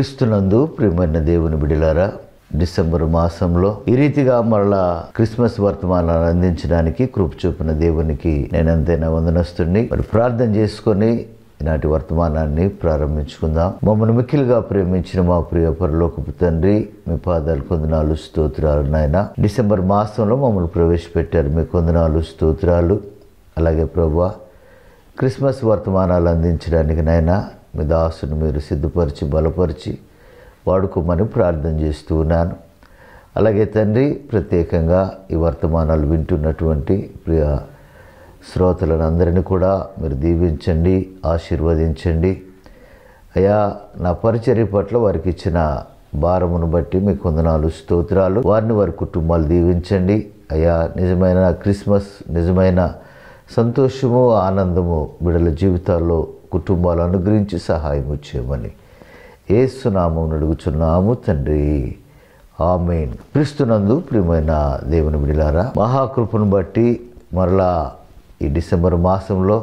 క్రీస్తునందు ప్రియమైన దేవుని బిడ్డలారా, డిసెంబర్ మాసంలో ఈ రీతిగా మరలా క్రిస్మస్ వర్తమానాన్ని అందించడానికి కృప చూపిన దేవునికి నేను ఎంతైనా వందనస్తుడిని. మరి ప్రార్థన చేసుకొని ఈనాటి వర్తమానాన్ని ప్రారంభించుకుందాం. మమ్మల్ని మిక్కిలిగా ప్రేమించిన మా ప్రియ పరలోకపు తండ్రి, మీ పాదాలు కొందనాలు స్తోత్రాలు నాయన. డిసెంబర్ మాసంలో మమ్మల్ని ప్రవేశపెట్టారు, మీ కొందనాలు స్తోత్రాలు. అలాగే ప్రభువా, క్రిస్మస్ వర్తమానాలు అందించడానికి నాయన మీ దాసును మీరు సిద్ధపరిచి బలపరిచి వాడుకోమని ప్రార్థన చేస్తూ ఉన్నాను. అలాగే తండ్రి, ప్రత్యేకంగా ఈ వర్తమానాలు వింటున్నటువంటి ప్రియ శ్రోతలను అందరినీ కూడా మీరు దీవించండి, ఆశీర్వదించండి. అయ్యా, నా పరిచర్య పట్ల వారికి ఇచ్చిన భారమును బట్టి మీకు వందనాలు స్తోత్రాలు. వారిని వారి కుటుంబాలు దీవించండి. అయ్యా, నిజమైన క్రిస్మస్, నిజమైన సంతోషము, ఆనందము బిడ్డల జీవితాల్లో కుటుంబాలు అనుగ్రహించి సహాయం చేయమని యేసు నామమున అడుగుచున్నాము తండ్రి, ఆమేన్. క్రీస్తునందు ప్రియమైన దేవుని బిడ్డలారా, మహాకృపను బట్టి మరలా ఈ డిసెంబర్ మాసంలో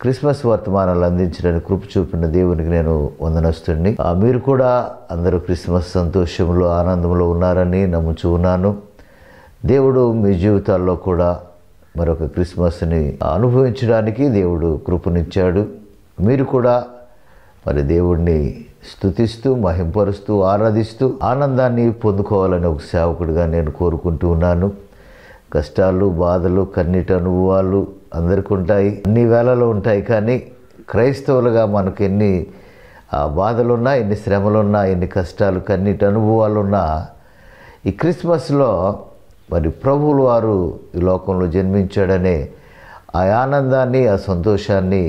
క్రిస్మస్ వర్తమానాలు అందించడానికి కృప చూపిన దేవునికి నేను వందనస్తుడిని. మీరు కూడా అందరూ క్రిస్మస్ సంతోషంలో, ఆనందంలో ఉన్నారని నమ్ముచూ ఉన్నాను. దేవుడు మీ జీవితాల్లో కూడా మరొక క్రిస్మస్ని అనుభవించడానికి దేవుడు కృపనిచ్చాడు. మీరు కూడా మరి దేవుడిని స్తుతిస్తూ, మహింపరుస్తూ, ఆరాధిస్తూ ఆనందాన్ని పొందుకోవాలని ఒక సేవకుడిగా నేను కోరుకుంటూ ఉన్నాను. కష్టాలు, బాధలు, కన్నీటి అనుభవాలు అందరికీ ఉంటాయి, అన్ని వేళలో ఉంటాయి. కానీ క్రైస్తవులుగా మనకు ఎన్ని బాధలున్నా, ఎన్ని శ్రమలున్నా, ఎన్ని కష్టాలు, కన్నీటి అనుభవాలున్నా, ఈ క్రిస్మస్లో మరి ప్రభువులు వారు ఈ లోకంలో జన్మించాడనే ఆ ఆనందాన్ని, ఆ సంతోషాన్ని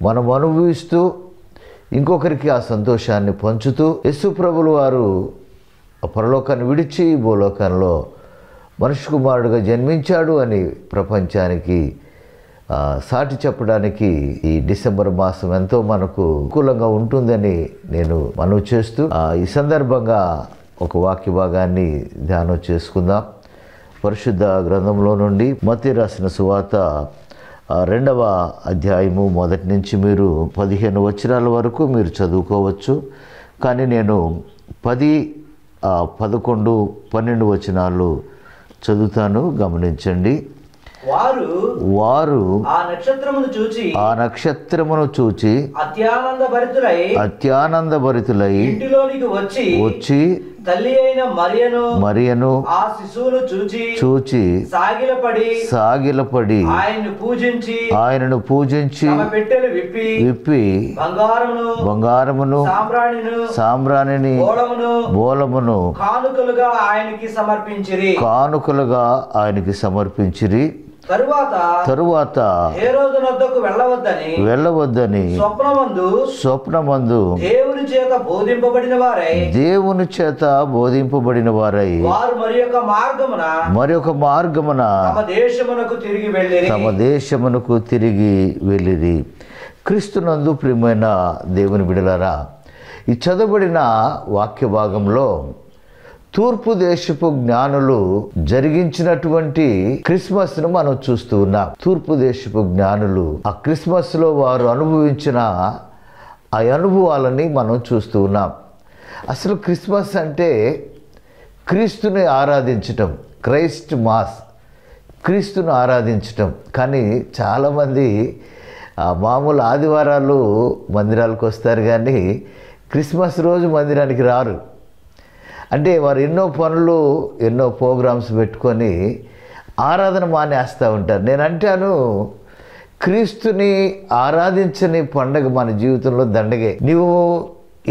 మనం అనుభవిస్తూ ఇంకొకరికి ఆ సంతోషాన్ని పంచుతూ, యేసు ప్రభువులు వారు ఆ పరలోకాన్ని విడిచి భూలోకంలో మనుష్య కుమారుడుగా జన్మించాడు అని ప్రపంచానికి సాటి చెప్పడానికి ఈ డిసెంబర్ మాసం ఎంతో మనకు అనుకూలంగా ఉంటుందని నేను మనవి చేస్తూ ఈ సందర్భంగా ఒక వాక్య భాగాన్ని ధ్యానం చేసుకుందాం. పరిశుద్ధ గ్రంథంలో నుండి మత్తయి రాసిన సువార్త 2వ అధ్యాయము మొదటి నుంచి మీరు 15 వచనాల వరకు మీరు చదువుకోవచ్చు. కానీ నేను 10, 11, 12 వచనాలు చదువుతాను, గమనించండి. వారు ఆ నక్షత్రమును చూచి అత్యానంద భరితులై ఇంటిలోనికి వచ్చి తల్లి అయిన మరియను ఆ శిశువును చూచి సాగిలపడి ఆయనను పూజించి పెట్టెలు విప్పి బంగారమును సాంబ్రాణిని బోళమును కానుకలుగా ఆయనకి సమర్పించిరి. తరువాత హేరోదునొద్దకు వెళ్ళవద్దని స్వప్నమందు దేవుని చేత బోధింపబడిన వారై వారు మరొక మార్గమున తమ దేశమునకు తిరిగి వెళ్ళిరి. క్రీస్తునందు ప్రియమైన దేవుని బిడ్డలారా, ఈ చదవబడిన వాక్య భాగంలో తూర్పు దేశపు జ్ఞానులు జరిగించినటువంటి క్రిస్మస్ను మనం చూస్తూ ఉన్నాం. తూర్పు దేశపు జ్ఞానులు ఆ క్రిస్మస్లో వారు అనుభవించిన ఆ అనుభవాలని మనం చూస్తూ ఉన్నాం. అసలు క్రిస్మస్ అంటే క్రీస్తుని ఆరాధించటం, క్రైస్ట్ మాస్, క్రీస్తును ఆరాధించటం. కానీ చాలామంది మామూలు ఆదివారాలు మందిరాలకు వస్తారు, కానీ క్రిస్మస్ రోజు మందిరానికి రారు. అంటే వారు ఎన్నో పనులు, ఎన్నో ప్రోగ్రామ్స్ పెట్టుకొని ఆరాధన మానేస్తూ ఉంటారు. నేను అంటాను, క్రీస్తుని ఆరాధించని పండగ మన జీవితంలో దండగే. నువ్వు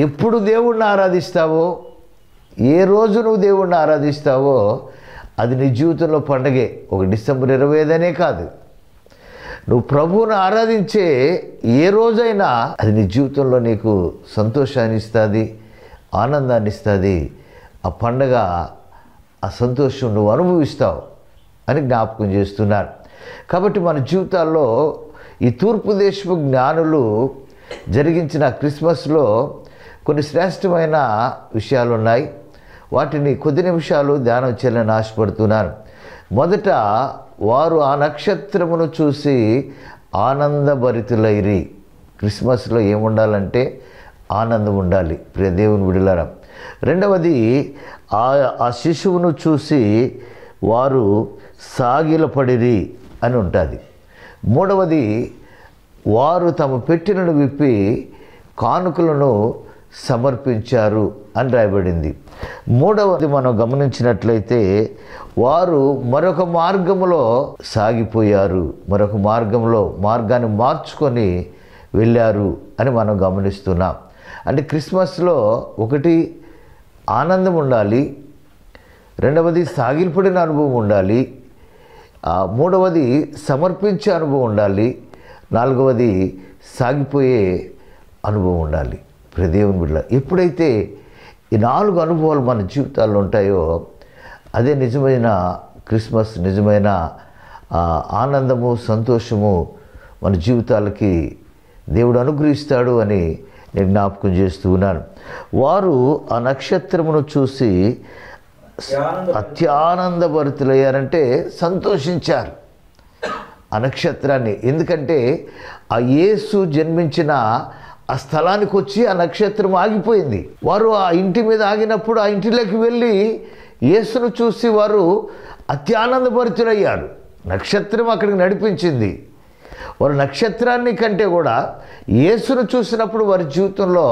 ఎప్పుడు దేవుణ్ణి ఆరాధిస్తావో, ఏ రోజు నువ్వు దేవుణ్ణి ఆరాధిస్తావో అది నీ జీవితంలో పండగే. ఒక డిసెంబర్ 25 కాదు, నువ్వు ప్రభువుని ఆరాధించే ఏ రోజైనా అది నీ జీవితంలో నీకు సంతోషాన్ని ఇస్తుంది, ఆనందాన్ని ఇస్తుంది. ఆ పండగ, ఆ సంతోషం నువ్వు అనుభవిస్తావు అని జ్ఞాపకం చేస్తున్నారు. కాబట్టి మన జీవితాల్లో ఈ తూర్పు దేశపు జ్ఞానులు జరిగించిన క్రిస్మస్లో కొన్ని శ్రేష్టమైన విషయాలు ఉన్నాయి. వాటిని కొద్ది నిమిషాలు ధ్యానం చేయాలని ఆశపడుతున్నాను. మొదట, వారు ఆ నక్షత్రమును చూసి ఆనందభరితులైరి. క్రిస్మస్లో ఏముండాలంటే ఆనందం ఉండాలి ప్రియ దేవుని బిడ్డలారా. రెండవది, ఆ శిశువును చూసి వారు సాగిలపడిరి అని ఉంటుంది. మూడవది, వారు తమ పెట్టెలను విప్పి కానుకలను సమర్పించారు అని రాయబడింది. మూడవది మనం గమనించినట్లయితే వారు మరొక మార్గంలో సాగిపోయారు, మరొక మార్గాన్ని మార్చుకొని వెళ్ళారు అని మనం గమనిస్తున్నాం. అంటే క్రిస్మస్లో ఒకటి ఆనందం ఉండాలి, రెండవది సాగిలపడిన అనుభవం ఉండాలి, మూడవది సమర్పించే అనుభవం ఉండాలి, నాలుగవది సాగిపోయే అనుభవం ఉండాలి. ప్రియ దేవుని బిడ్డ, ఎప్పుడైతే ఈ 4 అనుభవాలు మన జీవితాల్లో ఉంటాయో అదే నిజమైన క్రిస్మస్, నిజమైన ఆనందము, సంతోషము మన జీవితాలకి దేవుడు అనుగ్రహిస్తాడు అని నేను జ్ఞాపకం చేస్తూ ఉన్నాను. వారు ఆ నక్షత్రమును చూసి అత్యానందభరితులయ్యారంటే సంతోషించారు ఆ నక్షత్రాన్ని. ఎందుకంటే ఆ యేసు జన్మించిన ఆ స్థలానికి వచ్చి ఆ నక్షత్రం ఆగిపోయింది. వారు ఆ ఇంటి మీద ఆగినప్పుడు ఆ ఇంటిలోకి వెళ్ళి యేసును చూసి వారు అత్యానందభరితులయ్యారు. నక్షత్రం అక్కడికి నడిపించింది. వారు నక్షత్రాన్ని కంటే కూడా యేసును చూసినప్పుడు వారి జీవితంలో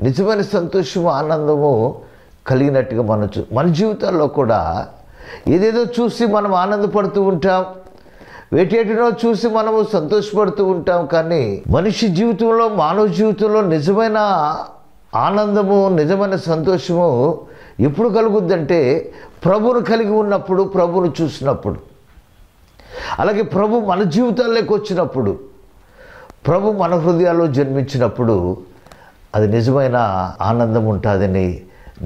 నిజమైన సంతోషము, ఆనందము కలిగినట్టుగా మన జీవితాల్లో కూడా ఏదేదో చూసి మనం ఆనందపడుతూ ఉంటాం, వేటేటినో చూసి మనము సంతోషపడుతూ ఉంటాం. కానీ మనిషి జీవితంలో, మానవ జీవితంలో నిజమైన ఆనందము, నిజమైన సంతోషము ఎప్పుడు కలుగుద్దంటే ప్రభువును కలిగి ఉన్నప్పుడు, ప్రభువును చూసినప్పుడు. అలాగే ప్రభు మన జీవితాల్లోకి వచ్చినప్పుడు, ప్రభు మన హృదయాల్లో జన్మించినప్పుడు అది నిజమైన ఆనందం ఉంటుందని,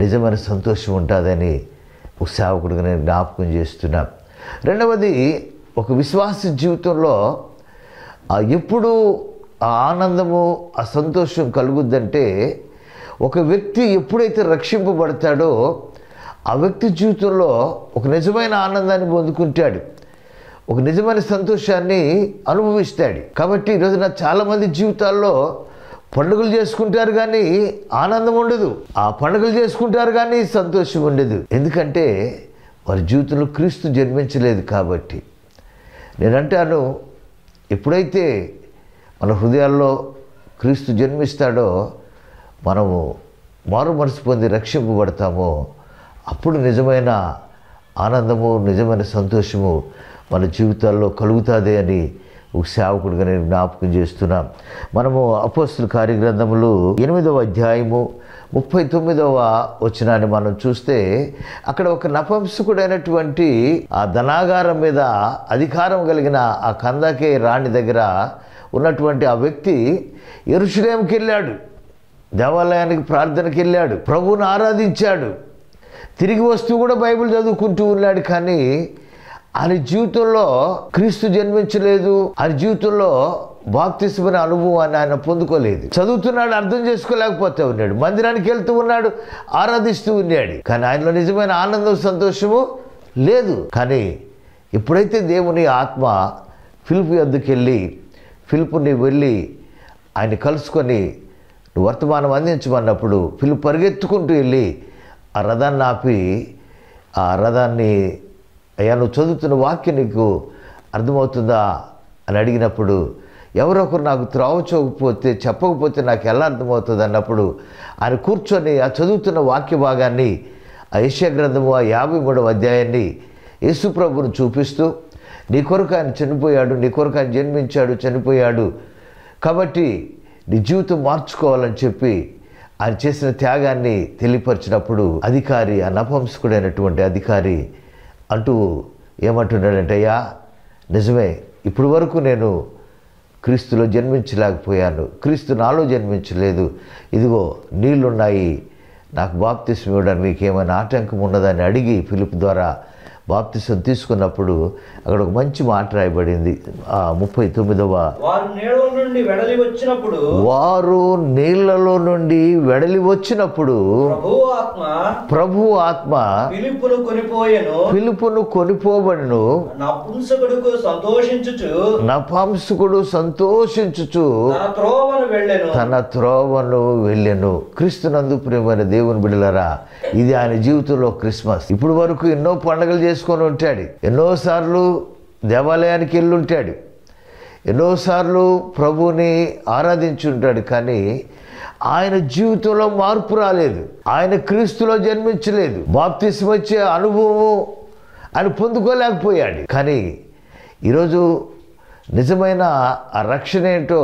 నిజమైన సంతోషం ఉంటుందని ఒక సేవకుడిగా నేను జ్ఞాపకం చేస్తున్నాను. రెండవది, ఒక విశ్వాస జీవితంలో ఎప్పుడు ఆ ఆనందము, ఆ సంతోషం కలుగుద్దంటే ఒక వ్యక్తి ఎప్పుడైతే రక్షింపబడతాడో ఆ వ్యక్తి జీవితంలో ఒక నిజమైన ఆనందాన్ని పొందుకుంటాడు, ఒక నిజమైన సంతోషాన్ని అనుభవిస్తాడు. కాబట్టి ఈరోజున చాలామంది జీవితాల్లో పండుగలు చేసుకుంటారు కానీ ఆనందం ఉండదు, ఆ పండుగలు చేసుకుంటారు కానీ సంతోషం ఉండదు. ఎందుకంటే వారి జీవితంలో క్రీస్తు జన్మించలేదు. కాబట్టి నేనంటాను, ఎప్పుడైతే మన హృదయాల్లో క్రీస్తు జన్మిస్తాడో, మనము మారు మనసు పొంది రక్షింపబడతామో, అప్పుడు నిజమైన ఆనందము, నిజమైన సంతోషము మన జీవితాల్లో కలుగుతుంది అని ఒక సేవకుడిగా నేను జ్ఞాపకం చేస్తున్నాం. మనము అపోస్తుల కార్యగ్రంథములు 8వ అధ్యాయము 39వ వచనాన్ని మనం చూస్తే అక్కడ ఒక నపుంసకుడైనటువంటి ఆ ధనాగారం మీద అధికారం కలిగిన ఆ కందాకే రాణి దగ్గర ఉన్నటువంటి ఆ వ్యక్తి యెరూషలేముకి వెళ్ళాడు, దేవాలయానికి ప్రార్థనకి వెళ్ళాడు, ప్రభువుని ఆరాధించాడు, తిరిగి వస్తూ కూడా బైబిల్ చదువుకుంటూ ఉన్నాడు. కానీ ఆయన జీవితంలో క్రీస్తు జన్మించలేదు, ఆయన జీవితంలో బాప్తిస్మమైన అనుభవాన్ని ఆయన పొందుకోలేదు. చదువుతున్నాడు, అర్థం చేసుకోలేకపోతే ఉన్నాడు, మందిరానికి వెళ్తూ ఉన్నాడు, ఆరాధిస్తూ ఉన్నాడు, కానీ ఆయనలో నిజమైన ఆనందం, సంతోషము లేదు. కానీ ఎప్పుడైతే దేవుని ఆత్మ ఫిలిప్పు వద్దకు వెళ్ళి, ఫిలిప్పుని వెళ్ళి ఆయన కలుసుకొని నువ్వు వర్తమానం అందించమన్నప్పుడు ఫిలిప్పు పరిగెత్తుకుంటూ వెళ్ళి ఆ రథాన్ని ఆపి, ఆ రథాన్ని, అయ్యా నువ్వు చదువుతున్న వాక్యం నీకు అర్థమవుతుందా అని అడిగినప్పుడు, ఎవరొకరు నాకు త్రోవ చెప్పకపోతే నాకు ఎలా అర్థమవుతుంది అన్నప్పుడు ఆయన కూర్చొని ఆ చదువుతున్న వాక్య భాగాన్ని, ఆ యెషయా గ్రంథము 53వ అధ్యాయాన్ని యేసుప్రభువును చూపిస్తూ, నీ కొరకు ఆయన చనిపోయాడు, నీ కొరకు ఆయన జన్మించాడు, చనిపోయాడు, కాబట్టి నీ జీవితం మార్చుకోవాలని చెప్పి ఆయన చేసిన త్యాగాన్ని తెలియపరిచినప్పుడు అధికారి, ఆ నపుంసకుడైనటువంటి అధికారి అంటూ ఏమంటున్నాడంటే, అయ్యా నిజమే, ఇప్పటి వరకు నేను క్రీస్తులో జన్మించలేకపోయాను, క్రీస్తు నాలో జన్మించలేదు, ఇదిగో నీళ్లున్నాయి, నాకు బాప్తిస్మం ఇవ్వడానికి మీకు ఏమైనా ఆటంకం ఉన్నదని అడిగి ఫిలిప్పు ద్వారా బాప్తిసం తీసుకున్నప్పుడు అక్కడ ఒక మంచి మాట రాయబడింది. 39వ వారు నీళ్లలో నుండి వెడలి వచ్చినప్పుడు ప్రభువు ఆత్మ ఫిలిప్పును కొనిపోబడును. నపుంసకుడు సంతోషించుచు తన త్రోవను వెళ్ళెను. క్రీస్తునందు ప్రియమైన దేవుని బిడ్డలారా, ఇది ఆయన జీవితంలో క్రిస్మస్. ఇప్పుడు వరకు ఎన్నో పండుగలు చేసుకొని ఉంటాడు, ఎన్నోసార్లు దేవాలయానికి వెళ్ళి ఉంటాడు, ఎన్నోసార్లు ప్రభువుని ఆరాధించి ఉంటాడు. కానీ ఆయన జీవితంలో మార్పు రాలేదు. ఆయన క్రీస్తులో జన్మించలేదు. బాప్తిసం వచ్చే అనుభవం ఆయన పొందుకోలేకపోయాడు. కానీ ఈరోజు నిజమైన ఆ రక్షణ ఏంటో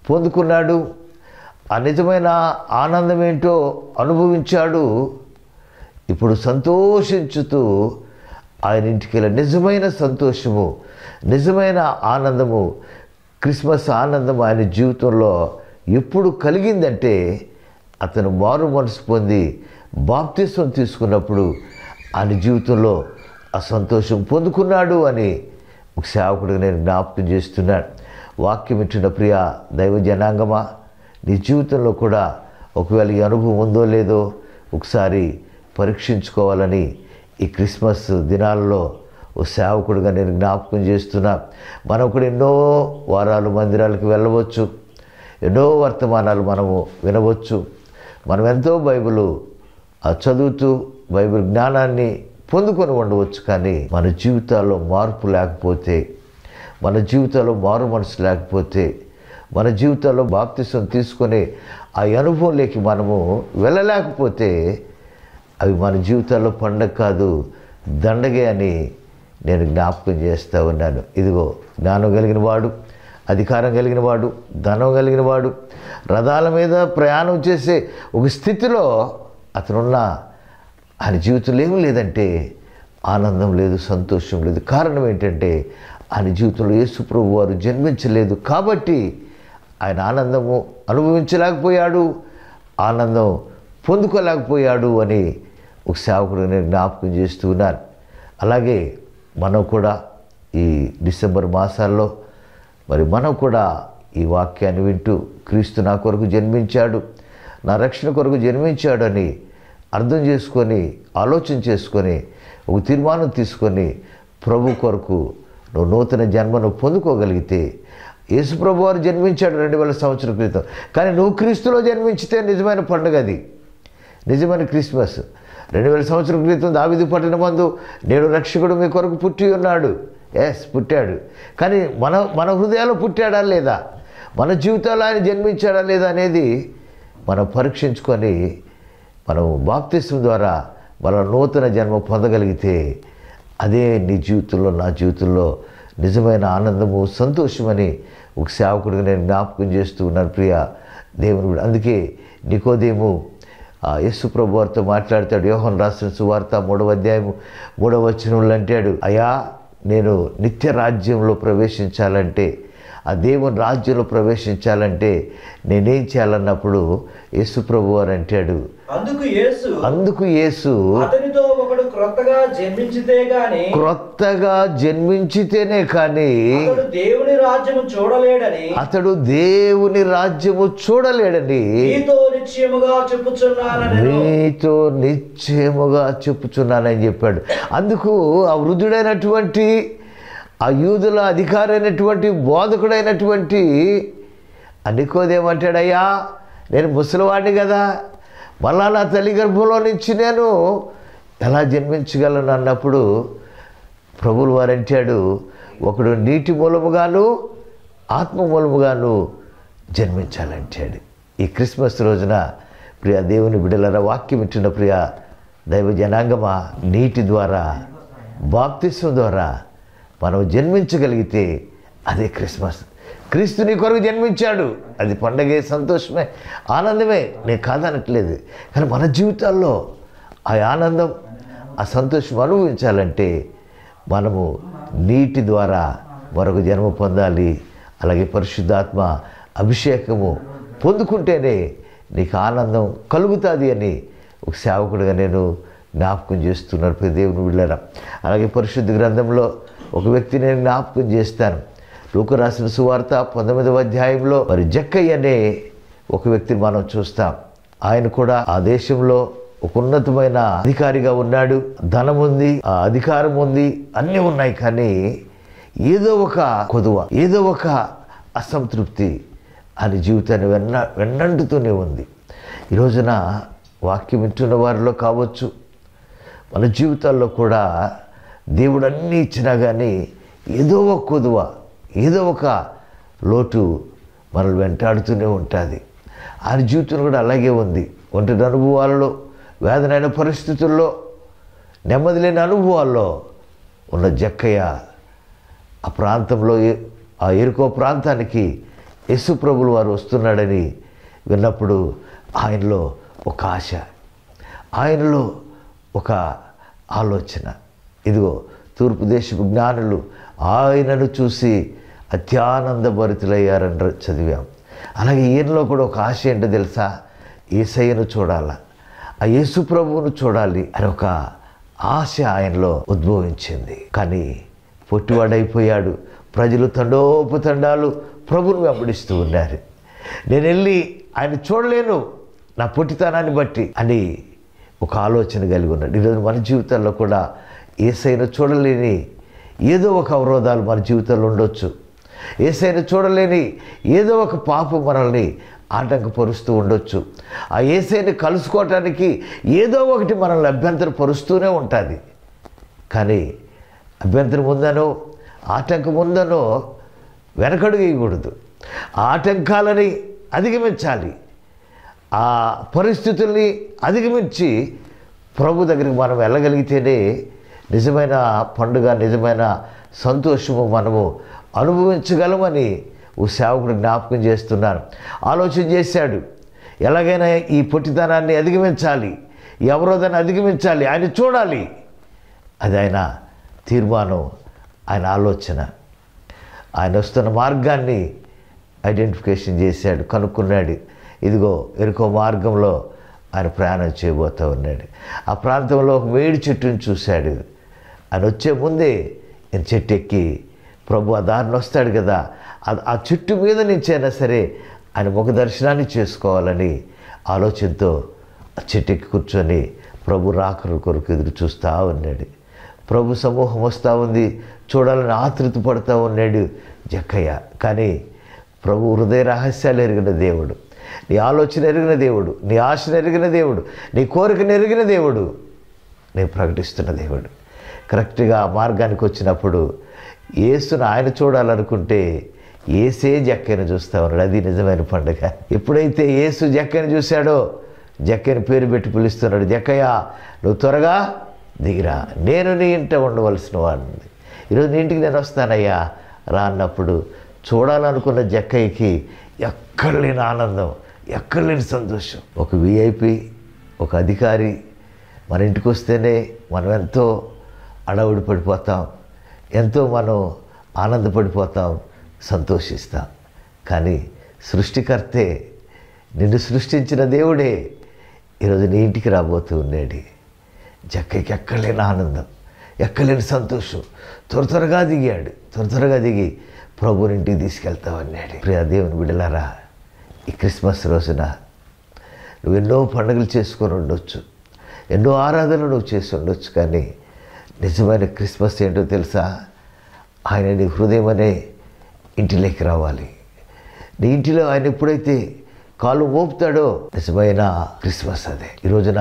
పొందుకున్నాడు. ఆ నిజమైన ఆనందం ఏంటో అనుభవించాడు. ఇప్పుడు సంతోషించుతూ ఆయన ఇంటికి వెళ్ళి నిజమైన సంతోషము, నిజమైన ఆనందము, క్రిస్మస్ ఆనందం ఆయన జీవితంలో ఎప్పుడు కలిగిందంటే అతను మారు మనసు పొంది బాప్తిసం తీసుకున్నప్పుడు ఆయన జీవితంలో ఆ సంతోషం పొందుకున్నాడు అని ఒక సేవకుడిగా నేను జ్ఞాపకం చేస్తున్నాను. వాక్యం ఇచ్చిన ప్రియ దైవ జనాంగమా, నీ జీవితంలో కూడా ఒకవేళ ఈ అనుభవం ఉందో లేదో ఒకసారి పరీక్షించుకోవాలని ఈ క్రిస్మస్ దినాల్లో ఓ సేవకుడిగా నేను జ్ఞాపకం చేస్తున్నా. మనం కూడా ఎన్నో వారాలు మందిరాలకు వెళ్ళవచ్చు, ఎన్నో వర్తమానాలు మనము వినవచ్చు, మనం ఎంతో బైబిల్ చదువుతూ బైబిల్ జ్ఞానాన్ని పొందుకొని ఉండవచ్చు. కానీ మన జీవితాల్లో మార్పు లేకపోతే, మన జీవితాల్లో మారు మనసు లేకపోతే, మన జీవితాల్లో బాప్తిసం తీసుకొని ఆ అనుభవంలోకి మనము వెళ్ళలేకపోతే అవి మన జీవితాల్లో పండగ కాదు, దండగే అని నేను జ్ఞాపకం చేస్తూ ఉన్నాను. ఇదిగో జ్ఞానం కలిగిన వాడు, అధికారం కలిగిన వాడు, ధనం కలిగిన వాడు రథాల మీద ప్రయాణం చేసే ఒక స్థితిలో అతనున్న ఆయన జీవితంలో ఏమీ లేదంటే ఆనందం లేదు, సంతోషం లేదు. కారణం ఏంటంటే ఆయన జీవితంలో యేసు ప్రభువు వారు జన్మించలేదు కాబట్టి ఆయన ఆనందము అనుభవించలేకపోయాడు, ఆనందం పొందుకోలేకపోయాడు అని ఒక సేవకుడు నేను జ్ఞాపకం చేస్తూ ఉన్నాను. అలాగే మనం కూడా ఈ డిసెంబర్ మాసాల్లో మరి మనం కూడా ఈ వాక్యాన్ని వింటూ క్రీస్తు నా కొరకు జన్మించాడు, నా రక్షణ కొరకు జన్మించాడు అని అర్థం చేసుకొని, ఆలోచన చేసుకొని, ఒక తీర్మానం తీసుకొని ప్రభు కొరకు నువ్వు నూతన జన్మను పొందుకోగలిగితే, యేసు ప్రభు వారు జన్మించాడు 2000 సంవత్సరాల క్రితం, కానీ నువ్వు క్రీస్తులో జన్మించితే నిజమైన పండుగ, అది నిజమైన క్రిస్మస్. 2000 సంవత్సరాల క్రితం దావీదు పట్టణమందు నేడు రక్షకుడు మీ కొరకు పుట్టి ఉన్నాడు. పుట్టాడు. కానీ మన హృదయాల్లో పుట్టాడా లేదా, మన జీవితాల్లో ఆయన జన్మించాడా లేదా అనేది మనం పరీక్షించుకొని మనం బాప్తిసం ద్వారా మన నూతన జన్మ పొందగలిగితే అదే నీ జీవితంలో, నా జీవితంలో నిజమైన ఆనందము, సంతోషమని ఒక సేవకుడిగా నేను జ్ఞాపకం చేస్తూ ఉన్నాను ప్రియ దేవుని. అందుకే నికోదేము యేసు ప్రభు వారితో మాట్లాడతాడు. యోహాను రాసిన సువార్త 3వ అధ్యాయము 3వ వచనంలో అంటాడు, అయ్యా నేను నిత్య రాజ్యంలో ప్రవేశించాలంటే, ఆ దేవుని రాజ్యంలో ప్రవేశించాలంటే నేనేం చేయాలన్నప్పుడు యేసు ప్రభు వారు అంటాడు, అందుకు యేసు అతనితో ఒకడు క్రొత్తగా జన్మించితేనే కానీ దేవుని రాజ్యము చూడలేడని, అతడు దేవుని రాజ్యము చూడలేడని మీతో నిశ్చయముగా చెప్పుచున్నానని చెప్పాడు. అందుకు ఆ వృద్ధుడైనటువంటి, ఆ యూదుల అధికారైనటువంటి, బోధకుడైనటువంటి నికోదేమంటాడు, అయ్యా నేను ముసలివాడిని కదా, మళ్ళా నా తల్లి గర్భంలో నుంచి నేను ఎలా జన్మించగలను అన్నప్పుడు ప్రభువుల వారు అంటాడు, ఒకడు నీటి మూలముగాను ఆత్మ మూలముగాను జన్మించాలంటాడు. ఈ క్రిస్మస్ రోజున ప్రియ దేవుని బిడ్డలారా, వాక్యం ఇచ్చిన ప్రియ దైవ జనాంగమా, నీటి ద్వారా, బాప్తిసం ద్వారా మనం జన్మించగలిగితే అదే క్రిస్మస్. క్రీస్తు నీ కొరకు జన్మించాడు, అది పండగే, సంతోషమే, ఆనందమే, నేను కాదనట్లేదు. కానీ మన జీవితాల్లో ఆ ఆనందం, ఆ సంతోషం అనుభవించాలంటే మనము నీటి ద్వారా మరొక జన్మ పొందాలి. అలాగే పరిశుద్ధాత్మ అభిషేకము పొందుకుంటేనే నీకు ఆనందం కలుగుతుంది అని ఒక సేవకుడిగా నేను జ్ఞాపకం చేస్తున్నారు ప్రియ దేవుని బిడ్డలారా. అలాగే పరిశుద్ధ గ్రంథంలో ఒక వ్యక్తిని నేను జ్ఞాపకం చేస్తాను. లూకా రాసిన సువార్త 19వ అధ్యాయంలో మరి జక్కయ్య అనే ఒక వ్యక్తిని మనం చూస్తాం. ఆయన కూడా ఆ దేశంలో ఒక ఉన్నతమైన అధికారిగా ఉన్నాడు. ధనం ఉంది, ఆ అధికారం ఉంది, అన్నీ ఉన్నాయి. కానీ ఏదో ఒక కొదువ, ఏదో ఒక అసంతృప్తి అని జీవితాన్ని వెన్నంటుతూనే ఉంది. ఈ రోజున వాక్యం వింటున్న వారిలో కావచ్చు, మన జీవితాల్లో కూడా దేవుడు అన్నీ ఇచ్చినా కానీ ఏదో ఒక కొదువ, ఏదో ఒక లోటు మనల్ని వెంటాడుతూనే ఉంటుంది. ఆయన జీవితం కూడా అలాగే ఉంది. ఒంటరి అనుభవాలలో, వేదనైన పరిస్థితుల్లో, నెమ్మది లేని అనుభవాల్లో ఉన్న జక్కయ్య ఆ ప్రాంతంలో, ఆ ఎరుకో ప్రాంతానికి యేసు ప్రభువుల వారు వస్తున్నాడని విన్నప్పుడు ఆయనలో ఒక ఆశ, ఆయనలో ఒక ఆలోచన. ఇదిగో తూర్పు దేశపు జ్ఞానులు ఆయనను చూసి అత్యానందభరితులయ్యారని చదివాం. అలాగే ఈయనలో కూడా ఒక ఆశ ఏంటో తెలుసా? యేసయ్యను చూడాలా, ఆ యేసు ప్రభువును చూడాలి అని ఒక ఆశ ఆయనలో ఉద్భవించింది. కానీ పొట్టివాడైపోయాడు. ప్రజలు తండోపతండాలు ప్రభువును వెంబడిస్తూ ఉన్నారు. నేను వెళ్ళి ఆయన చూడలేను నా పొట్టితనాన్ని బట్టి అని ఒక ఆలోచన కలిగి ఉన్నాడు. ఈరోజు మన జీవితాల్లో కూడా యేసయ్యను చూడలేని ఏదో ఒక అవరోధాలు మన జీవితంలో ఉండొచ్చు. యేసయ్యను చూడలేని ఏదో ఒక పాపం మనల్ని ఆటంకపరుస్తూ ఉండొచ్చు. ఆ యేసయ్యను కలుసుకోవటానికి ఏదో ఒకటి మనల్ని అభ్యంతరపరుస్తూనే ఉంటుంది. కానీ అభ్యంతరం ఉందనో, ఆటంకం ఉందనో వెనకడుగు వేయకూడదు. ఆ ఆటంకాలని అధిగమించాలి. ఆ పరిస్థితుల్ని అధిగమించి ప్రభు దగ్గరికి మనం వెళ్ళగలిగితేనే నిజమైన పండుగ, నిజమైన సంతోషము మనము అనుభవించగలమని ఓ సేవకుడు జ్ఞాపకం చేస్తున్నాను. ఆలోచన చేశాడు, ఎలాగైనా ఈ పొట్టితనాన్ని అధిగమించాలి, ఈ అవరోధాన్ని అధిగమించాలి, ఆయన చూడాలి. అది ఆయన తీర్మానం, ఆయన ఆలోచన. ఆయన వస్తున్న మార్గాన్ని ఐడెంటిఫికేషన్ చేశాడు, కనుక్కున్నాడు. ఇదిగో ఎరుకో మార్గంలో ఆయన ప్రయాణం చేయబోతూ ఉన్నాడు. ఆ ప్రాంతంలో ఒక మేడి చెట్టుని చూశాడు. ఆయన వచ్చే ముందే ఆయన చెట్టు ఎక్కి ప్రభు ఆ దారిని వస్తాడు కదా, ఆ చెట్టు మీద నుంచైనా సరే ఆయన ముఖ దర్శనాన్ని చేసుకోవాలని ఆలోచనతో ఆ చెట్టు ఎక్కి కూర్చొని ప్రభు రాకరు కొరకు ఎదురు చూస్తూ ఉన్నాడు. ప్రభు సమూహం వస్తూ ఉంది, చూడాలని ఆతృత పడుతూ ఉన్నాడు జక్కయ్య. కానీ ప్రభు హృదయ రహస్యాలు ఎరిగిన దేవుడు, నీ ఆలోచన ఎరిగిన దేవుడు, నీ ఆశను ఎరిగిన దేవుడు, నీ కోరికను ఎరిగిన దేవుడు, నేను ప్రకటిస్తున్న దేవుడు. కరెక్ట్గా ఆ మార్గానికి వచ్చినప్పుడు యేసును ఆయన చూడాలనుకుంటే యేసే జక్కయ్యను చూస్తూ ఉన్నాడు. అది నిజమైన పండుగ. ఎప్పుడైతే యేసు జక్కయ్యను చూశాడో జక్కయ్యను పేరు పెట్టి పిలుస్తున్నాడు, జక్కయ్య నువ్వు త్వరగా దిగిరా, నేను నీ ఇంట ఉండవలసిన వాడిని. ఈరోజు నీ ఇంటికి నేను వస్తానయ్యా రా అన్నప్పుడు చూడాలనుకున్న జక్కయ్యకి ఎక్కడ లేని ఆనందం, ఎక్కడ లేని సంతోషం. ఒక విఐపి, ఒక అధికారి మన ఇంటికి వస్తేనే మనం ఎంతో అడవుడి పడిపోతాం, ఎంతో మనం ఆనందపడిపోతాం, సంతోషిస్తాం. కానీ సృష్టికర్తే, నిన్ను సృష్టించిన దేవుడే ఈరోజు నీ ఇంటికి రాబోతూ ఉన్నాడు. జక్కయ్యకి ఎక్కడలేని ఆనందం, ఎక్కలేని సంతోషం. త్వరగా దిగాడు. త్వరగా దిగి ప్రభుని ఇంటికి తీసుకెళ్తామన్నాడు. ప్రియ దేవుని బిడ్డలారా, ఈ క్రిస్మస్ రోజున నువ్వు ఎన్నో పండుగలు చేసుకొని ఉండొచ్చు, ఎన్నో ఆరాధనలు నువ్వు చేసి ఉండొచ్చు. కానీ నిజమైన క్రిస్మస్ ఏంటో తెలుసా? ఆయన నీ హృదయం అనే ఇంటిలోకి రావాలి. నీ ఇంటిలో ఆయన ఎప్పుడైతే కాలు మోపుతాడో నిజమైన క్రిస్మస్ అదే. ఈ రోజున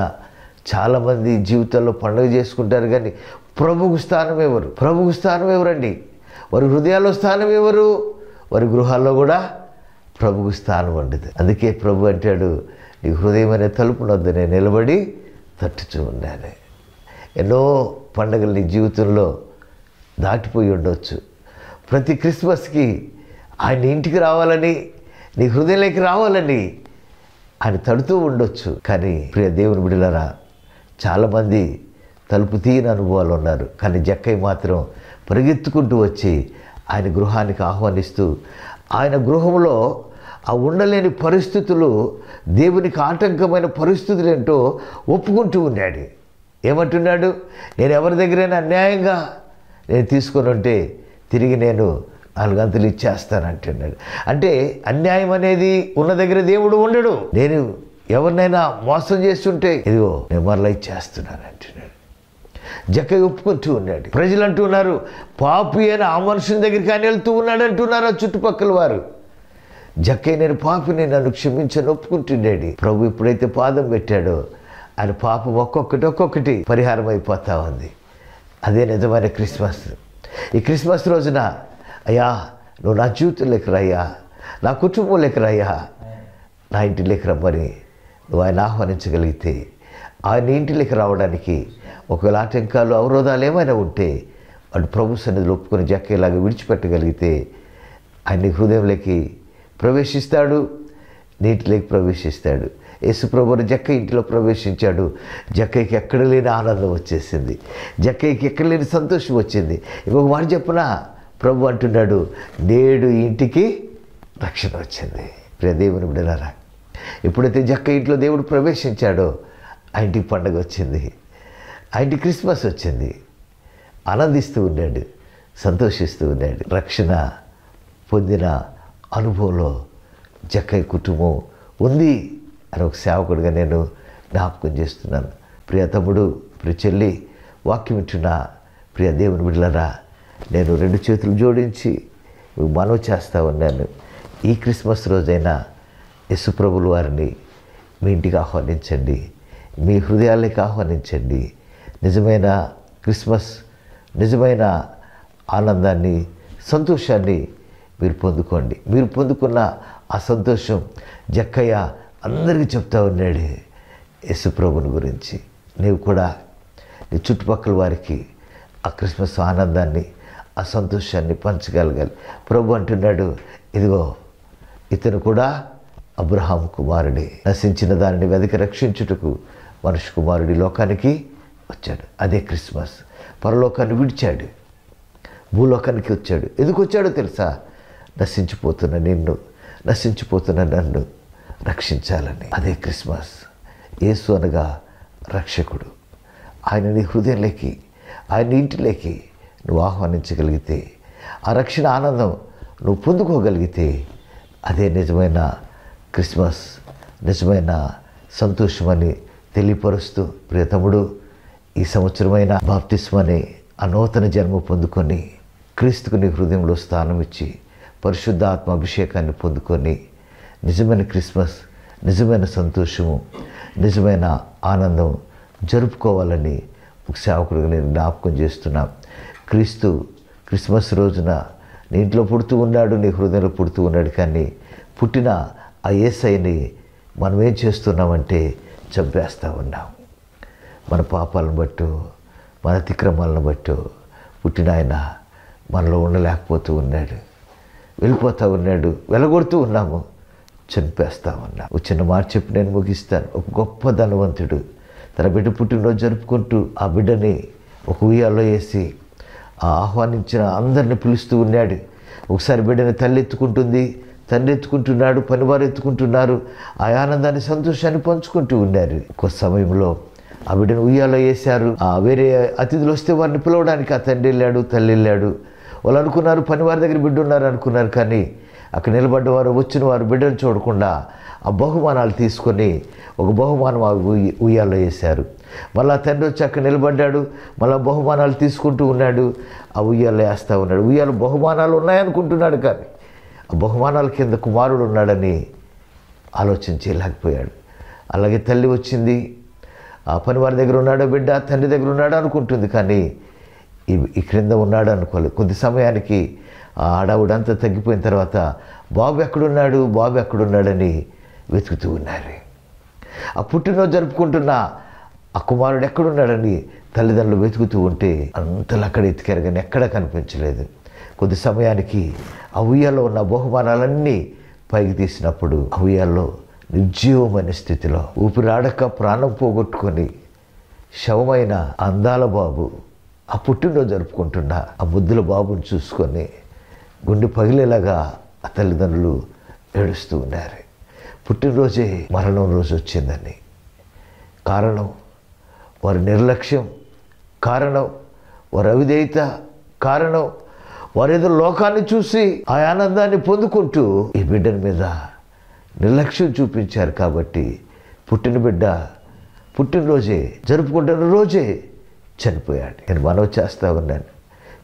చాలామంది జీవితాల్లో పండుగ చేసుకుంటారు కానీ ప్రభువుకు స్థానం ఎవరు? ప్రభువుకు స్థానం ఎవరండి? వారి హృదయాల్లో స్థానం ఎవరు? వారి గృహాల్లో కూడా ప్రభువుకు స్థానం ఉండదు. అందుకే ప్రభు అంటాడు, నీ హృదయం అనే తలుపు వద్ద నేను నిలబడి తట్టుచూ ఉన్నాను. ఎన్నో పండుగలు నీ జీవితంలో దాటిపోయి ఉండొచ్చు. ప్రతి క్రిస్మస్కి ఆయన ఇంటికి రావాలని, నీ హృదయంలోకి రావాలని ఆయన తడుతూ ఉండొచ్చు. కానీ ప్రియ దేవుని బిడ్డలారా, చాలామంది తలుపు తీయని అనుభవాలు ఉన్నారు. కానీ జక్కయ్య మాత్రం పరిగెత్తుకుంటూ వచ్చి ఆయన గృహానికి ఆహ్వానిస్తూ, ఆయన గృహంలో ఆ ఉండలేని పరిస్థితులు, దేవునికి ఆటంకమైన పరిస్థితులు ఏంటో ఒప్పుకుంటూ ఉన్నాడు. ఏమంటున్నాడు? నేను ఎవరి దగ్గరైనా అన్యాయంగా నేను తీసుకొని ఉంటే తిరిగి నేను 4 గంటలు ఇచ్చేస్తానంటున్నాడు. అంటే అన్యాయం అనేది ఉన్న దగ్గర దేవుడు ఉండడు. నేను ఎవరినైనా మోసం చేస్తుంటే ఇదిగో నేను మరలా ఇచ్చేస్తున్నాను అంటున్నాడు. జక్కయ్య ఒప్పుకుంటూ ఉన్నాడు. ప్రజలు అంటున్నారు, పాపి అని ఆ మనుషుని దగ్గరికి ఆయన వెళ్తూ ఉన్నాడు అంటున్నారు ఆ చుట్టుపక్కల వారు. జక్కయ్య నేను పాపిని, నన్ను క్షమించని ఒప్పుకుంటుండేది. ప్రభు ఎప్పుడైతే పాదం పెట్టాడో ఆయన పాపం ఒక్కొక్కటి పరిహారం అయిపోతా ఉంది. అదే నిజమైన క్రిస్మస్. ఈ క్రిస్మస్ రోజున అయ్యా నువ్వు నా జీవితంలోకి రాయ్యా, నా కుటుంబంలోకి రాయ్యా, నా ఇంటిలోకి రమ్మని నువ్వు ఆయన ఆహ్వానించగలిగితే, ఆయన ఇంటిలోకి రావడానికి ఒకవేళ ఆటంకాలు అవరోధాలు ఏమైనా ఉంటే వాడు ప్రభు సన్నిధిలో ఒప్పుకొని జక్కయ్యలాగా విడిచిపెట్టగలిగితే ఆయన నీ హృదయంలోకి ప్రవేశిస్తాడు, నీటిలోకి ప్రవేశిస్తాడు. యేసుప్రభుని జక్కయ్య ఇంటిలో ప్రవేశించాడు. జక్కయ్యకి ఎక్కడ లేని ఆనందం వచ్చేసింది. జక్కయ్యకి ఎక్కడ లేని సంతోషం వచ్చింది. ఇంకొక మాట చెప్పిన ప్రభు అంటున్నాడు, నేడు ఇంటికి రక్షణ వచ్చింది. ప్రియ దేవుని బిడ్డలారా, ఎప్పుడైతే జక్కయ్య ఇంట్లో దేవుడు ప్రవేశించాడో ఆ ఇంటికి పండుగ వచ్చింది, ఆ ఇంటికి క్రిస్మస్ వచ్చింది. ఆనందిస్తూ ఉన్నాడు, సంతోషిస్తూ ఉన్నాడు. రక్షణ పొందిన అనుభవంలో జక్కయ్య కుటుంబం ఉంది అని ఒక సేవకుడిగా నేను జ్ఞాపకం చేస్తున్నాను. ప్రియ తమ్ముడు, ప్రియ చెల్లి, వాక్యం వింటున్న ప్రియ దేవుని బిడ్డలారా, నేను 2 చేతులు జోడించి మనవి చేస్తూ ఉన్నాను. ఈ క్రిస్మస్ రోజైనా యేసుప్రభుల వారిని మీ ఇంటికి ఆహ్వానించండి, మీ హృదయాలకి ఆహ్వానించండి. నిజమైన క్రిస్మస్, నిజమైన ఆనందాన్ని, సంతోషాన్ని మీరు పొందుకోండి. మీరు పొందుకున్న ఆ సంతోషం జక్కయ్య అందరికీ చెప్తా ఉన్నాడు యేసుప్రభుని గురించి. నీవు కూడా నీ చుట్టుపక్కల వారికి ఆ క్రిస్మస్ ఆనందాన్ని, ఆ సంతోషాన్ని పంచగలగాలి. ప్రభు అంటున్నాడు, ఇదిగో ఇతను కూడా అబ్రహాం కుమారుడే, నశించిన దానిని వెదకి రక్షించుటకు మనుష్య కుమారుడి లోకానికి వచ్చాడు. అదే క్రిస్మస్. పరలోకాన్ని విడిచాడు, భూలోకానికి వచ్చాడు. ఎందుకు వచ్చాడో తెలుసా? నశించిపోతున్న నిన్ను, నశించిపోతున్న నన్ను రక్షించాలని. అదే క్రిస్మస్. యేసు అనగా రక్షకుడు. ఆయన నీ హృదయంలోకి, ఆయన ఇంటిలోకి నువ్వు ఆహ్వానించగలిగితే, ఆ రక్షణ ఆనందం నువ్వు పొందుకోగలిగితే అదే నిజమైన క్రిస్మస్, నిజమైన సంతోషమని తెలియపరుస్తూ, ప్రియ తమ్ముడు, ఈ సంవత్సరమైన బాప్తిస్మని ఆ నూతన జన్మ పొందుకొని క్రీస్తుకు నీ హృదయంలో స్థానం ఇచ్చి పరిశుద్ధాత్మ అభిషేకాన్ని పొందుకొని నిజమైన క్రిస్మస్, నిజమైన సంతోషము, నిజమైన ఆనందం జరుపుకోవాలని ఒక సేవకుడిగా నేను జ్ఞాపకం చేస్తున్నా. క్రీస్తు క్రిస్మస్ రోజున నీ ఇంట్లో పుడుతూ ఉన్నాడు, నీ హృదయంలో పుడుతూ ఉన్నాడు. కానీ పుట్టిన ఆ యేసయ్యని మనం ఏం చేస్తున్నామంటే చంపేస్తూ ఉన్నాం. మన పాపాలను బట్టు, మన అతిక్రమాలను బట్టు పుట్టిన ఆయన మనలో ఉండలేకపోతూ ఉన్నాడు, వెళ్ళిపోతూ ఉన్నాడు, వెలగొడుతూ ఉన్నాము, చంపేస్తూ ఉన్నాం. ఒక చిన్న మాట చెప్పి నేను ముగిస్తాను. ఒక గొప్ప ధనవంతుడు తన బిడ్డ పుట్టినరోజు జరుపుకుంటూ ఆ బిడ్డని ఒక ఉయ్యాల్లో వేసి ఆ ఆహ్వానించిన అందరిని పిలుస్తూ ఉన్నాడు. ఒకసారి బిడ్డని తల్లి ఎత్తుకుంటుంది, తండ్రి ఎత్తుకుంటున్నాడు, పనివారు ఎత్తుకుంటున్నారు. ఆ ఆనందాన్ని, సంతోషాన్ని పంచుకుంటూ ఉన్నారు. కొంత సమయంలో ఆ బిడ్డను ఉయ్యాలో వేశారు. వేరే అతిథులు వస్తే వారిని పిలవడానికి ఆ తండ్రి వెళ్ళాడు, తల్లి వెళ్ళాడు. వాళ్ళు అనుకున్నారు పనివారి దగ్గర బిడ్డ ఉన్నారు అనుకున్నారు. కానీ అక్కడ నిలబడ్డవారు, వచ్చిన వారు బిడ్డను చూడకుండా ఆ బహుమానాలు తీసుకొని ఒక బహుమానం ఉయ్యాల్లో వేశారు. మళ్ళీ తండ్రి వచ్చి అక్కడ నిలబడ్డాడు, మళ్ళీ బహుమానాలు తీసుకుంటూ ఉన్నాడు, ఆ ఉయ్యాల్లో వేస్తూ ఉన్నాడు. ఉయ్యాలు బహుమానాలు ఉన్నాయనుకుంటున్నాడు, కానీ ఆ బహుమానాల కింద కుమారుడు ఉన్నాడని ఆలోచించలేకపోయాడు. అలాగే తల్లి వచ్చింది, ఆ పనివారి దగ్గర ఉన్నాడో బిడ్డ, తండ్రి దగ్గర ఉన్నాడో అనుకుంటుంది, కానీ ఈ క్రింద ఉన్నాడు అనుకోలేదు. కొద్ది సమయానికి ఆ ఆడావుడంతా తగ్గిపోయిన తర్వాత బాబు ఎక్కడున్నాడు, బాబు ఎక్కడున్నాడని వెతుకుతూ ఉన్నారు. ఆ పుట్టినరోజు జరుపుకుంటున్న ఆ కుమారుడు ఎక్కడున్నాడని తల్లిదండ్రులు వెతుకుతూ ఉంటే అంతలో అక్కడ ఎతికారు, కానీ ఎక్కడా కనిపించలేదు. కొద్ది సమయానికి ఆ ఉయ్యాల్లో ఉన్న బహుమానాలన్నీ పైకి తీసినప్పుడు ఆ ఉయ్యాల్లో నిర్జీవమైన స్థితిలో ఊపిరాడక ప్రాణం పోగొట్టుకొని శవమైన అందాల బాబు ఆ పుట్టినరోజు జరుపుకుంటున్న ఆ ముద్దుల బాబుని చూసుకొని గుండె పగిలేలాగా ఆ తల్లిదండ్రులు ఏడుస్తూ ఉన్నారు. పుట్టినరోజే మరణం రోజు వచ్చిందని. కారణం వారి నిర్లక్ష్యం కారణం, వారి అవిధేయత కారణం, వారేదో లోకాన్ని చూసి ఆ ఆనందాన్ని పొందుకుంటూ ఈ బిడ్డల మీద నిర్లక్ష్యం చూపించారు. కాబట్టి పుట్టిన బిడ్డ పుట్టినరోజే జరుపుకుంటున్న రోజే చనిపోయాడు. నేను మనవి చేస్తూ ఉన్నాను,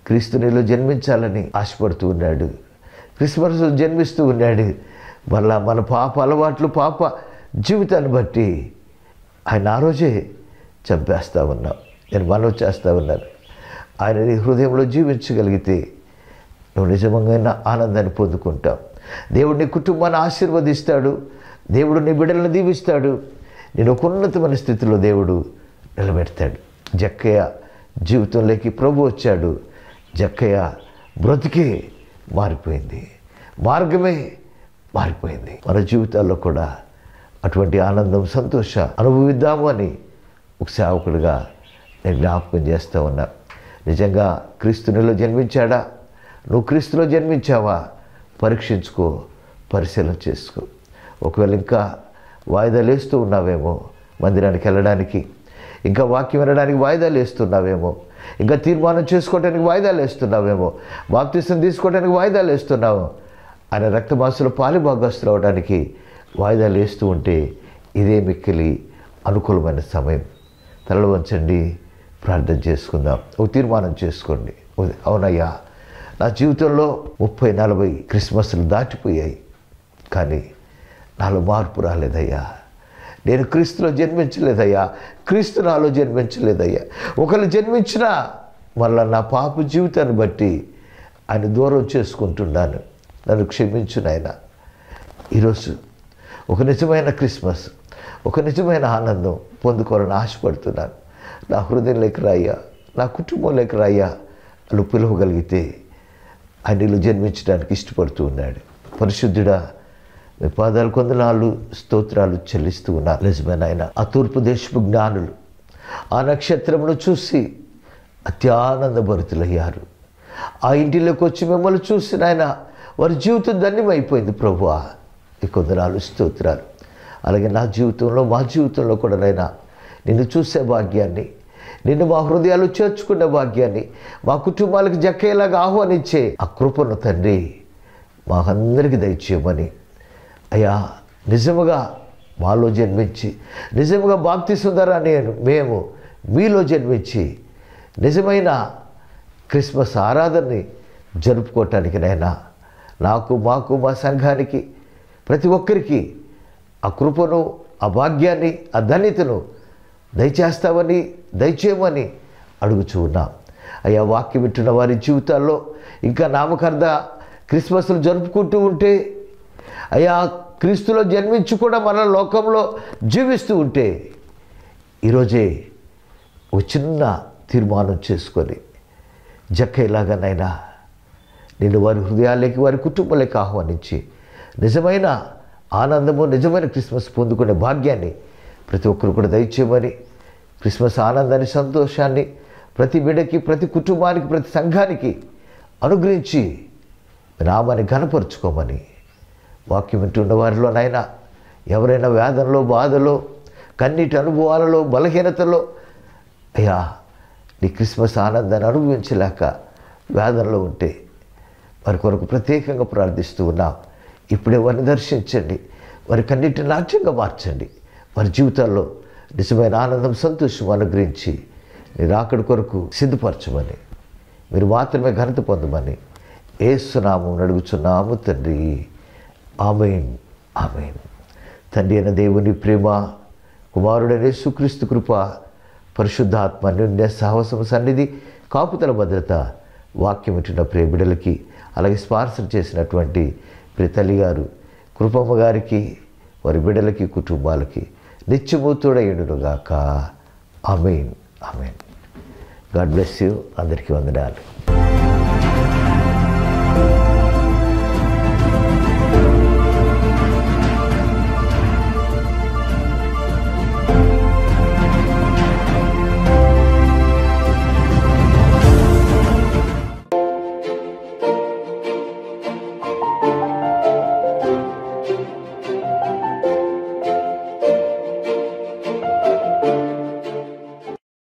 క్రీస్తు నీలో జన్మించాలని ఆశపడుతూ ఉన్నాడు. క్రిస్మస్ జన్మిస్తూ ఉన్నాడు. మళ్ళా మన పాప అలవాట్లు, పాప జీవితాన్ని బట్టి ఆయన ఆ రోజే చంపేస్తూ ఉన్నాం. నేను మనవి చేస్తూ ఉన్నాను, ఆయన నీ హృదయంలో జీవించగలిగితే నువ్వు నిజమైన ఆనందాన్ని పొందుకుంటావు. దేవుడు నీ కుటుంబాన్ని ఆశీర్వదిస్తాడు. దేవుడు నీ బిడ్డలను దీవిస్తాడు. నేను ఒక ఉన్నతమైన స్థితిలో దేవుడు నిలబెడతాడు. జక్కయ్య జీవితంలోకి ప్రభు వచ్చాడు. జక్కయ్య బ్రతికే మారిపోయింది, మార్గమే మారిపోయింది. మన జీవితాల్లో కూడా అటువంటి ఆనందం, సంతోష అనుభవిద్దాము అని ఒక సేవకుడిగా నేను జ్ఞాపకం చేస్తూ ఉన్నా. నిజంగా క్రీస్తునిలో జన్మించాడా? నువ్వు క్రీస్తులో జన్మించావా? పరీక్షించుకో, పరిశీలన చేసుకో. ఒకవేళ ఇంకా వాయిదాలు వేస్తూ ఉన్నావేమో, మందిరానికి వెళ్ళడానికి ఇంకా వాక్యం వినడానికి వాయిదాలు వేస్తున్నావేమో, ఇంకా తీర్మానం చేసుకోవడానికి వాయిదాలు వేస్తున్నావేమో, బాప్తిసం తీసుకోవడానికి వాయిదాలు వేస్తున్నావు, ఆయన రక్తమాసులు పాలిభాగస్తులు అవడానికి వాయిదాలు వేస్తూ ఉంటే ఇదే మిక్కిలి అనుకూలమైన సమయం. తలలు వంచండి, ప్రార్థన చేసుకుందాం. ఒక తీర్మానం చేసుకోండి. అవునయ్యా, నా జీవితంలో 30-40 క్రిస్మస్లు దాటిపోయాయి, కానీ నాలో మార్పు రాలేదయ్యా. నేను క్రీస్తులో జన్మించలేదయ్యా. క్రీస్తు నాలో జన్మించలేదయ్యా. ఒకళ్ళు జన్మించినా మళ్ళా నా పాప జీవితాన్ని బట్టి ఆయన దూరం చేసుకుంటున్నాను. నన్ను క్షమించు నాయనా. ఈరోజు ఒక నిజమైన క్రిస్మస్, ఒక నిజమైన ఆనందం పొందుకోవాలని ఆశపడుతున్నాను. నా హృదయంలోకి రాయ్యా, నా కుటుంబంలోకి రాయ్యా నువ్వు పిలవగలిగితే ఆయనలో జన్మించడానికి ఇష్టపడుతూ ఉన్నాడు. పరిశుద్ధుడా, మీ పాదాలు కొందనాలు స్తోత్రాలు చెల్లిస్తూ ఉన్నారు. నిజమైన ఆయన ఆ తూర్పు దేశపు జ్ఞానులు ఆ నక్షత్రమును చూసి అత్యానందభరితులయ్యారు. ఆ ఇంటిలోకి వచ్చి మిమ్మల్ని చూసిన ఆయన వారి జీవితం ధన్యమైపోయింది. ప్రభువా, ఈ కొందనాలు స్తోత్రాలు. అలాగే నా జీవితంలో, మా జీవితంలో కూడా నైనా నిన్ను చూసే భాగ్యాన్ని, నిన్ను మా హృదయాలు చేర్చుకునే భాగ్యాన్ని, మా కుటుంబాలకు జక్కేలాగా ఆహ్వానించే ఆ కృపను తండ్రి మా అందరికీ దయచేయమని, అయ్యా నిజముగా మాలో జన్మించి, నిజముగా బాప్తిసం ద్వారా మేము మీలో జన్మించి నిజమైన క్రిస్మస్ ఆరాధనని జరుపుకోవటానికి నైనా నాకు, మాకు, మా సంఘానికి, ప్రతి ఒక్కరికి ఆ కృపను, ఆ భాగ్యాన్ని, ఆ ధన్యతను దయచేస్తామని, దయచేయమని అడుగుచూ ఉన్నాం. అయ్యా, వాక్యం వింటున్న వారి జీవితాల్లో ఇంకా నామకార్థ క్రిస్మస్లు జరుపుకుంటూ ఉంటే, అయ్యా క్రీస్తులో జన్మించి కూడా మన లోకంలో జీవిస్తూ ఉంటే, ఈరోజే ఒక చిన్న తీర్మానం చేసుకొని జక్కయ్యలాగానైనా నిన్ను వారి హృదయాలకి, వారి కుటుంబాలకి ఆహ్వానించి నిజమైన ఆనందము, నిజమైన క్రిస్మస్ పొందుకునే భాగ్యాన్ని ప్రతి ఒక్కరు కూడా దయచేయమని, క్రిస్మస్ ఆనందాన్ని, సంతోషాన్ని ప్రతి బిడ్డకి, ప్రతి కుటుంబానికి, ప్రతి సంఘానికి అనుగ్రహించి నామాన్ని ఘనపరుచుకోమని, వాక్యం వింటున్న వారిలోనైనా ఎవరైనా వేదనలో, బాధలో, కన్నీటి అనుభవాలలో, బలహీనతలో అయ్యా నీ క్రిస్మస్ ఆనందాన్ని అనుభవించలేక వేదనలో ఉంటే వారి కొరకు ప్రత్యేకంగా ప్రార్థిస్తూ ఉన్నాం. ఇప్పుడే వారిని దర్శించండి, వారి కన్నీటి నాట్యంగా మార్చండి. వారి జీవితాల్లో నిజమైన ఆనందం, సంతోషం అనుగ్రహించి నీ రాకడ కొరకు సిద్ధపరచమని, మీరు మాత్రమే ఘనత పొందమని యేసు నామమున అడుగుచున్నాము తండ్రి. ఆమేన్, ఆమేన్. తండ్రి అయిన దేవుని ప్రేమ, కుమారుడైన యేసుక్రీస్తు కృప, పరిశుద్ధాత్మ నిండే సాహసము, సన్నిధి, కాపుదల, భద్రత వాక్యం వింటున్న ప్రియ బిడ్డలకి, అలాగే స్పాన్సర్ చేసినటువంటి ప్రియ తల్లి గారు కృపమ్మ గారికి, వారి బిడ్డలకి, కుటుంబాలకి నిత్యము తోడయుండునుగాక. Amen, amen. God bless you. అందరికీ వందనాలు.